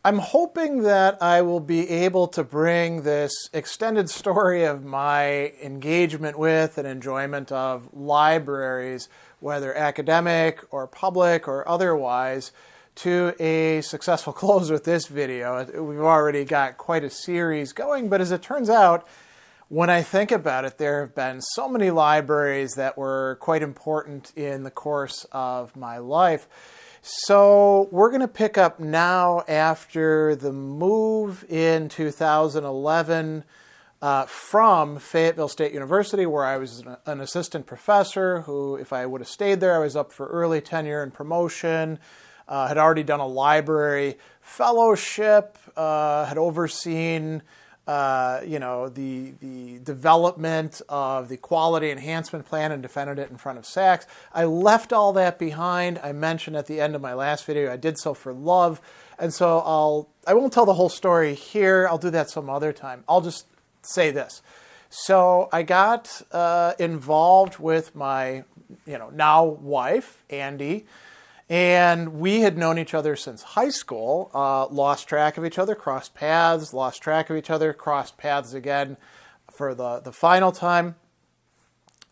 I'm hoping that I will be able to bring this extended story of my engagement with and enjoyment of libraries, whether academic or public or otherwise, to a successful close with this video. We've already got quite a series going, but as it turns out, when I think about it, there have been so many libraries that were quite important in the course of my life. So we're going to pick up now after the move in 2011 from Fayetteville State University, where I was an assistant professor who, if I would have stayed there, I was up for early tenure and promotion, had already done a library fellowship, had overseen the development of the quality enhancement plan and defended it in front of SACS. I left all that behind. I mentioned at the end of my last video, I did so for love. And so I won't tell the whole story here. I'll do that some other time. I'll just say this. So I got involved with my, now wife, Andi. And we had known each other since high school, lost track of each other, crossed paths, lost track of each other, crossed paths again for the final time,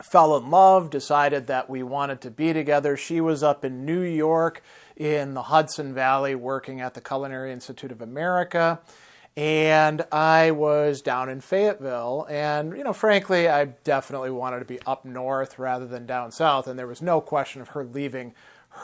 fell in love, decided that we wanted to be together. She was up in New York in the Hudson Valley working at the Culinary Institute of America, and I was down in Fayetteville. And, frankly, I definitely wanted to be up north rather than down south, and there was no question of her leaving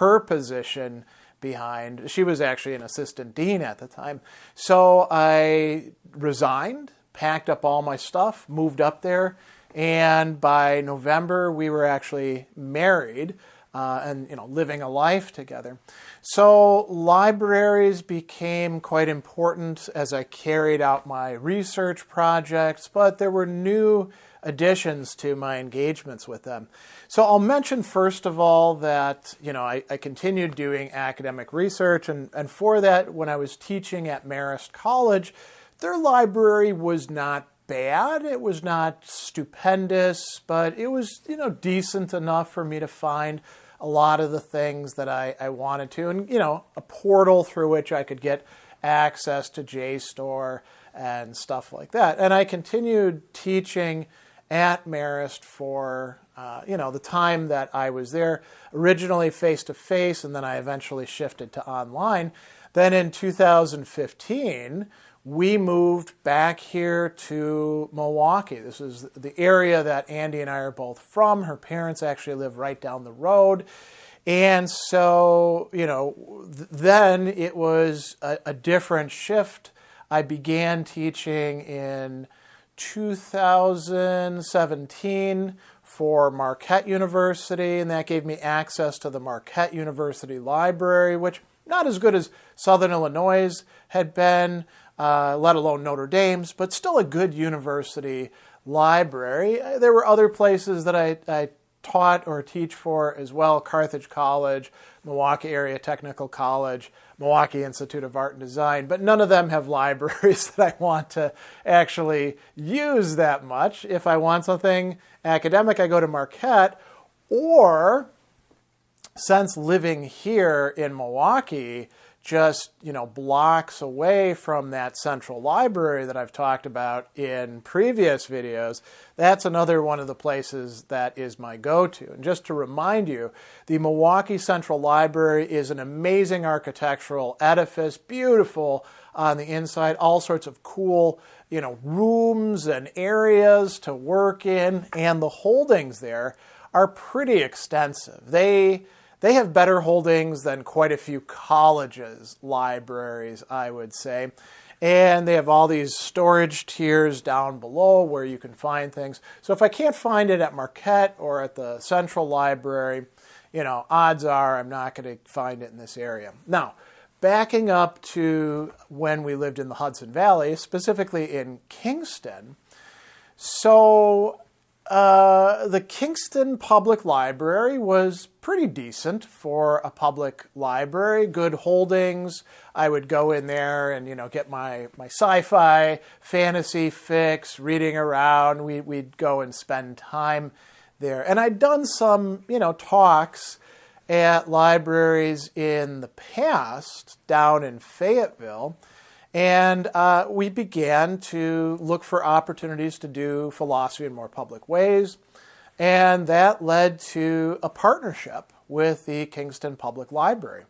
her position behind. She was actually an assistant dean at the time. So I resigned, packed up all my stuff, moved up there, and by November we were actually married and living a life together. So libraries became quite important as I carried out my research projects, but there were new additions to my engagements with them. So I'll mention first of all that I continued doing academic research, and for that, when I was teaching at Marist College, their library was not bad. It was not stupendous, but it was decent enough for me to find a lot of the things that I wanted to, and a portal through which I could get access to JSTOR and stuff like that. And I continued teaching at Marist for the time that I was there, originally face-to-face, and then I eventually shifted to online. Then in 2015, we moved back here to Milwaukee. This is the area that Andi and I are both from. Her parents actually live right down the road. And so, then it was a different shift. I began teaching in 2017 for Marquette University, and that gave me access to the Marquette University Library, which not as good as Southern Illinois had been, let alone Notre Dame's, but still a good university library. There were other places that I taught or teach for as well: Carthage College, Milwaukee Area Technical College, Milwaukee Institute of Art and Design, but none of them have libraries that I want to actually use that much. If I want something academic, I go to Marquette, or since living here in Milwaukee, just blocks away from that central library that I've talked about in previous videos, that's another one of the places that is my go-to. And just to remind you, the Milwaukee Central Library is an amazing architectural edifice, beautiful on the inside, all sorts of cool rooms and areas to work in, and the holdings there are pretty extensive. They have better holdings than quite a few colleges' libraries, I would say. And they have all these storage tiers down below where you can find things. So if I can't find it at Marquette or at the Central Library, odds are I'm not going to find it in this area. Now, backing up to when we lived in the Hudson Valley, specifically in Kingston, so the Kingston Public Library was pretty decent for a public library, good holdings. I would go in there and, get my sci-fi, fantasy fix, reading around. We'd go and spend time there. And I'd done some, talks at libraries in the past down in Fayetteville. And we began to look for opportunities to do philosophy in more public ways. And that led to a partnership with the Kingston Public Library,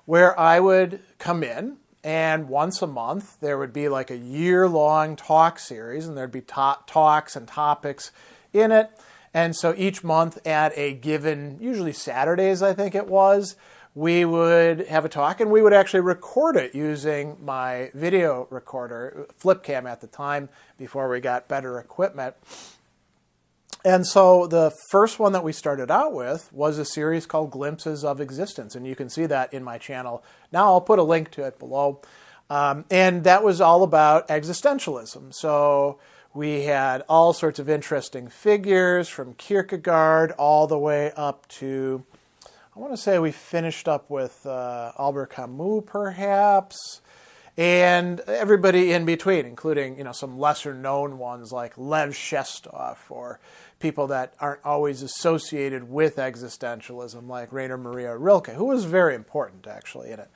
where I would come in, and once a month there would be like a year-long talk series, and there'd be talks and topics in it. And so each month at a given, usually Saturdays I think it was, we would have a talk, and we would actually record it using my video recorder, flip cam at the time, before we got better equipment. And so the first one that we started out with was a series called Glimpses of Existence, and you can see that in my channel. Now I'll put a link to it below. And that was all about existentialism. So we had all sorts of interesting figures, from Kierkegaard all the way up to, I want to say we finished up with Albert Camus, perhaps, and everybody in between, including some lesser-known ones like Lev Shestov, or people that aren't always associated with existentialism, like Raynor Maria Rilke, who was very important, actually, in it.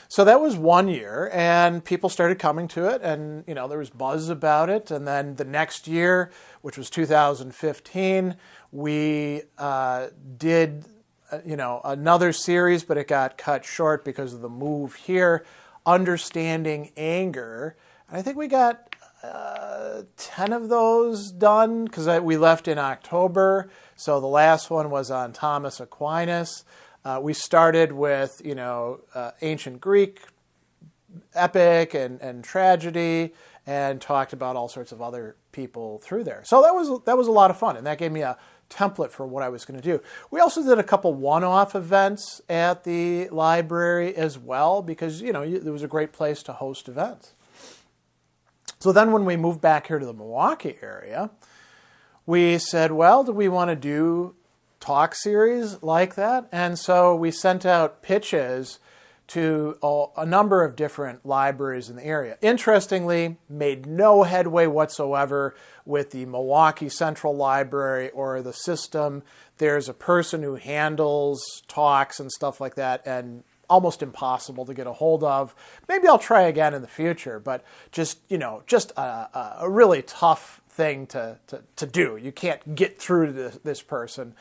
So that was 1 year, and people started coming to it, and there was buzz about it. And then the next year, which was 2015, we did another series, but it got cut short because of the move here, Understanding Anger. And I think we got 10 of those done, because we left in October. So the last one was on Thomas Aquinas. We started with, ancient Greek epic and tragedy, and talked about all sorts of other people through there. So that was a lot of fun, and that gave me a template for what I was going to do. We also did a couple one-off events at the library as well, because there was a great place to host events. So then when we moved back here to the Milwaukee area, we said, well, do we want to do talk series like that? And so we sent out pitches to a number of different libraries in the area. Interestingly, made no headway whatsoever with the Milwaukee Central Library or the system. There's a person who handles talks and stuff like that, and almost impossible to get a hold of. Maybe I'll try again in the future, but just a really tough thing to do. You can't get through to this person.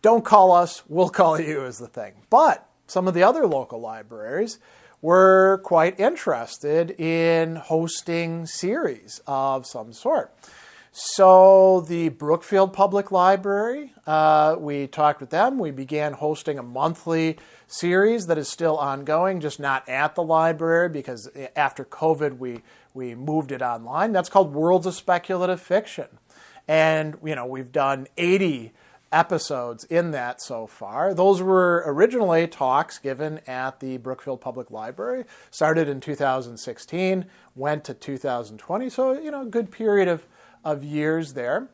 Don't call us, we'll call you is the thing. But some of the other local libraries were quite interested in hosting series of some sort. So the Brookfield Public Library, we talked with them. We began hosting a monthly series that is still ongoing, just not at the library, because after COVID we moved it online. That's called Worlds of Speculative Fiction. And we've done 80 episodes in that so far. Those were originally talks given at the Brookfield Public Library. Started in 2016, went to 2020, so a good period of years there.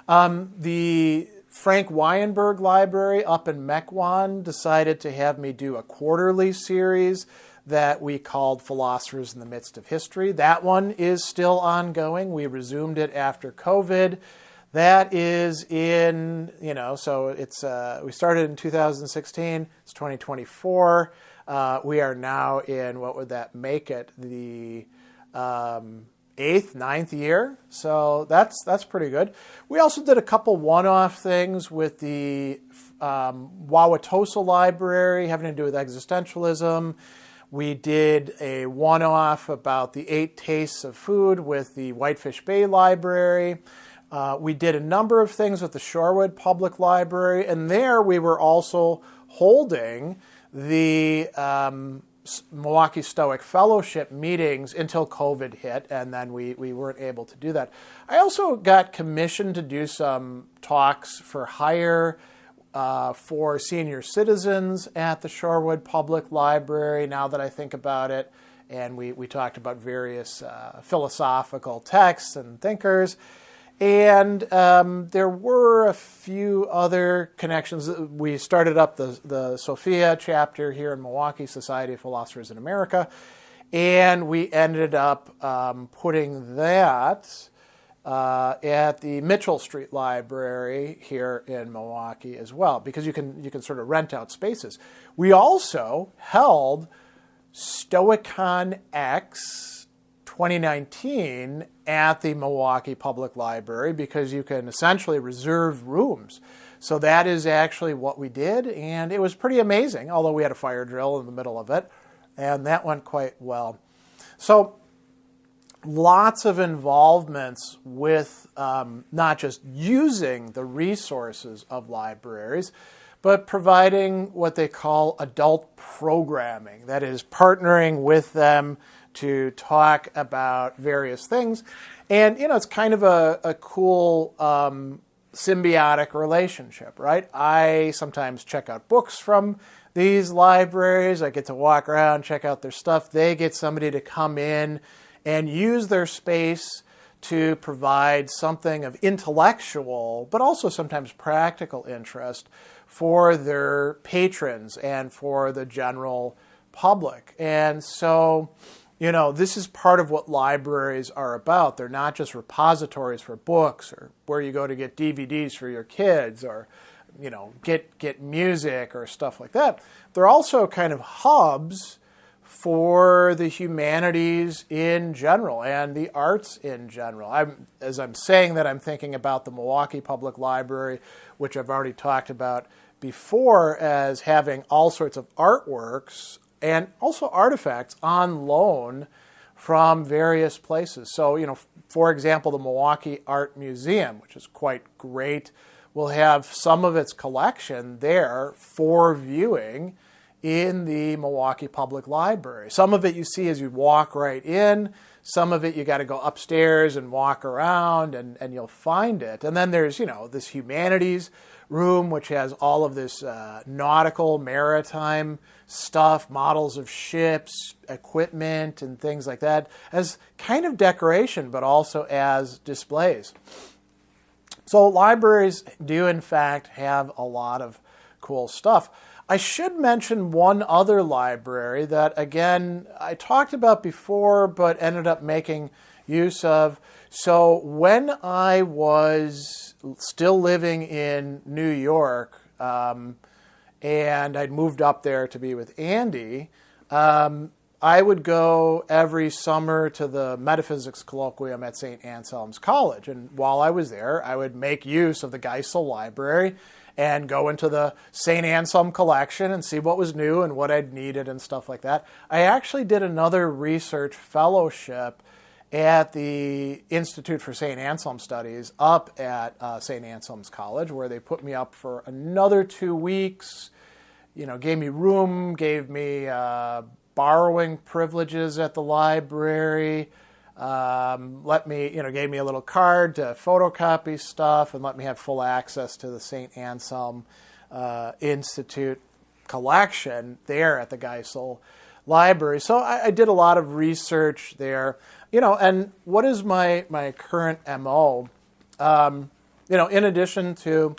The Frank Weinberg Library up in Mequon decided to have me do a quarterly series that we called Philosophers in the Midst of History. That one is still ongoing. We resumed it after COVID. That is in, so it's we started in 2016, it's 2024. We are now in, what would that make it, the 8th, 9th year. So that's pretty good. We also did a couple one-off things with the Wauwatosa Library having to do with existentialism. We did a one-off about the 8 tastes of food with the Whitefish Bay Library. We did a number of things with the Shorewood Public Library, and there we were also holding the Milwaukee Stoic Fellowship meetings until COVID hit, and then we weren't able to do that. I also got commissioned to do some talks for hire for senior citizens at the Shorewood Public Library, now that I think about it, and we talked about various philosophical texts and thinkers. And there were a few other connections. We started up the Sophia chapter here in Milwaukee, Society of Philosophers in America, and we ended up putting that at the Mitchell Street Library here in Milwaukee as well, because you can sort of rent out spaces. We also held Stoicon X 2019 at the Milwaukee Public Library, because you can essentially reserve rooms. So that is actually what we did, and it was pretty amazing, although we had a fire drill in the middle of it, and that went quite well. So lots of involvements with not just using the resources of libraries, but providing what they call adult programming. That is, partnering with them to talk about various things. And, it's kind of a cool symbiotic relationship, right? I sometimes check out books from these libraries. I get to walk around, check out their stuff. They get somebody to come in and use their space to provide something of intellectual, but also sometimes practical interest for their patrons and for the general public. And so, this is part of what libraries are about. They're not just repositories for books or where you go to get DVDs for your kids or, get music or stuff like that. They're also kind of hubs for the humanities in general and the arts in general. As I'm saying that, I'm thinking about the Milwaukee Public Library, which I've already talked about before, as having all sorts of artworks and also artifacts on loan from various places. So, for example, the Milwaukee Art Museum, which is quite great, will have some of its collection there for viewing in the Milwaukee Public Library. Some of it you see as you walk right in. Some of it you got to go upstairs and walk around, and you'll find it. And then there's, this humanities room, which has all of this nautical, maritime stuff, models of ships, equipment, and things like that, as kind of decoration, but also as displays. So libraries do, in fact, have a lot of cool stuff. I should mention one other library that, again, I talked about before, but ended up making use of. So when I was still living in New York, and I'd moved up there to be with Andi, I would go every summer to the metaphysics colloquium at St. Anselm's College. And while I was there, I would make use of the Geisel library and go into the St. Anselm collection and see what was new and what I'd needed and stuff like that. I actually did another research fellowship at the Institute for St. Anselm Studies up at St. Anselm's College, where they put me up for another 2 weeks, gave me room, gave me borrowing privileges at the library, gave me a little card to photocopy stuff, and let me have full access to the St. Anselm Institute collection there at the Geisel Library. So I did a lot of research there, and what is my current MO? In addition to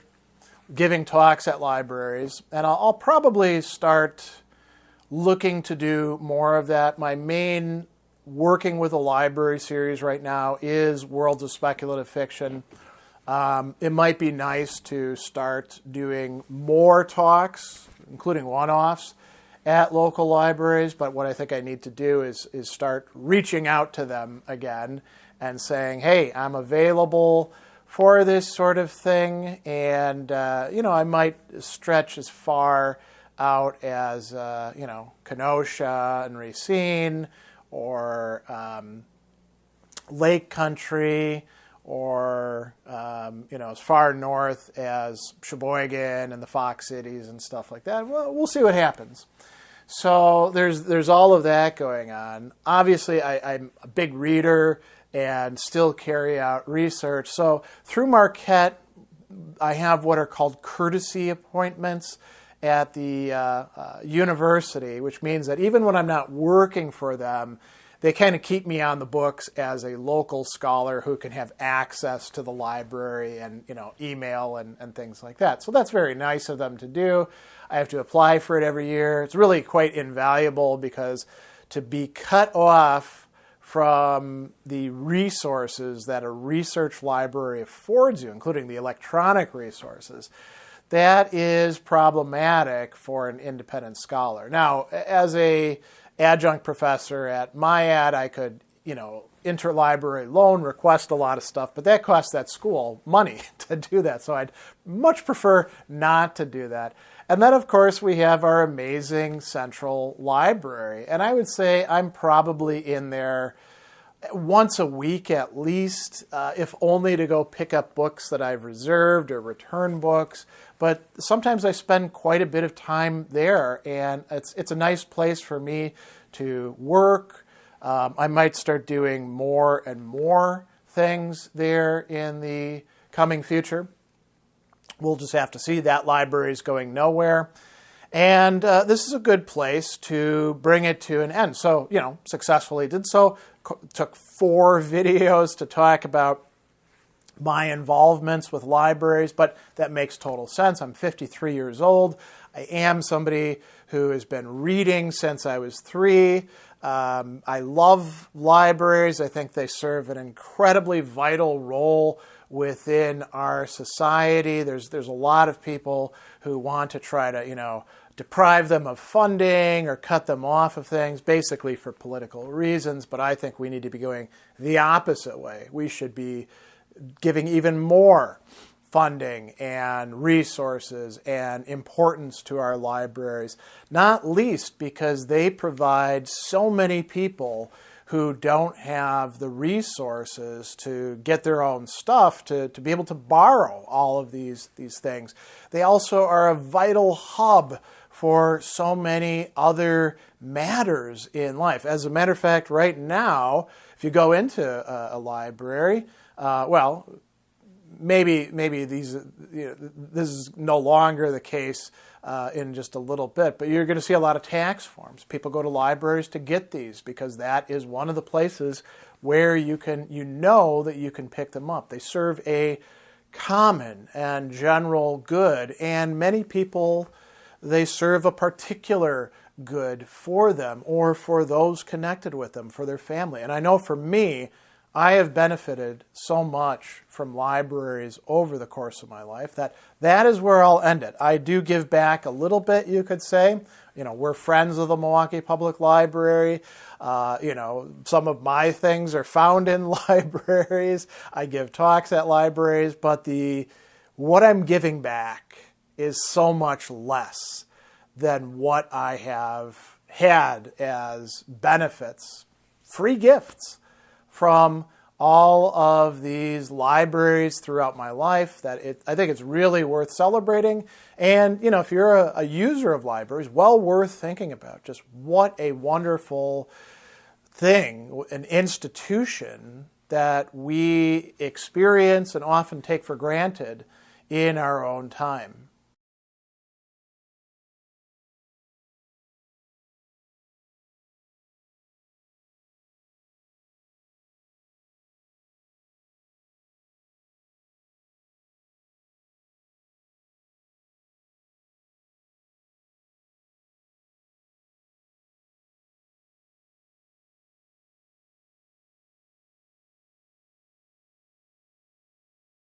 giving talks at libraries, and I'll probably start looking to do more of that. My main working with a library series right now is Worlds of Speculative Fiction. It might be nice to start doing more talks, including one-offs, at local libraries, but what I think I need to do is start reaching out to them again and saying, hey, I'm available for this sort of thing, and I might stretch as far out as Kenosha and Racine, or Lake Country, or as far north as Sheboygan and the Fox Cities and stuff like that. Well, we'll see what happens. So there's all of that going on. Obviously, I'm a big reader and still carry out research. So through Marquette, I have what are called courtesy appointments at the university, which means that even when I'm not working for them, they kind of keep me on the books as a local scholar who can have access to the library and email and things like that. So that's very nice of them to do. I have to apply for it every year. It's really quite invaluable, because to be cut off from the resources that a research library affords you, including the electronic resources, that is problematic for an independent scholar. Now, as a adjunct professor at MyAd, I could, interlibrary loan, request a lot of stuff, but that costs that school money to do that. So I'd much prefer not to do that. And then, of course, we have our amazing central library. And I would say I'm probably in there once a week at least, if only to go pick up books that I've reserved or return books. But sometimes I spend quite a bit of time there, and it's a nice place for me to work. I might start doing more and more things there in the coming future. We'll just have to see. That library is going nowhere. And this is a good place to bring it to an end. So, successfully did so. Took 4 videos to talk about my involvements with libraries, but that makes total sense. I'm 53 years old. I am somebody who has been reading since I was 3. I love libraries. I think they serve an incredibly vital role within our society. There's a lot of people who want to try to, deprive them of funding or cut them off of things, basically for political reasons. But I think we need to be going the opposite way. We should be giving even more funding and resources and importance to our libraries, not least because they provide so many people who don't have the resources to get their own stuff, to be able to borrow all of these things. They also are a vital hub for so many other matters in life. As a matter of fact, right now, if you go into a library, maybe this is no longer the case in just a little bit, but you're going to see a lot of tax forms. People go to libraries to get these because that is one of the places where you know that you can pick them up. They serve a common and general good, and many people, they serve a particular good for them or for those connected with them, for their family. And I know for me, I have benefited so much from libraries over the course of my life that is where I'll end it. I do give back a little bit, you could say. We're friends of the Milwaukee Public Library. Some of my things are found in libraries. I give talks at libraries, but what I'm giving back is so much less than what I have had as benefits, free gifts from all of these libraries throughout my life. I think it's really worth celebrating. And, if you're a user of libraries, well worth thinking about just what a wonderful thing, an institution that we experience and often take for granted in our own time.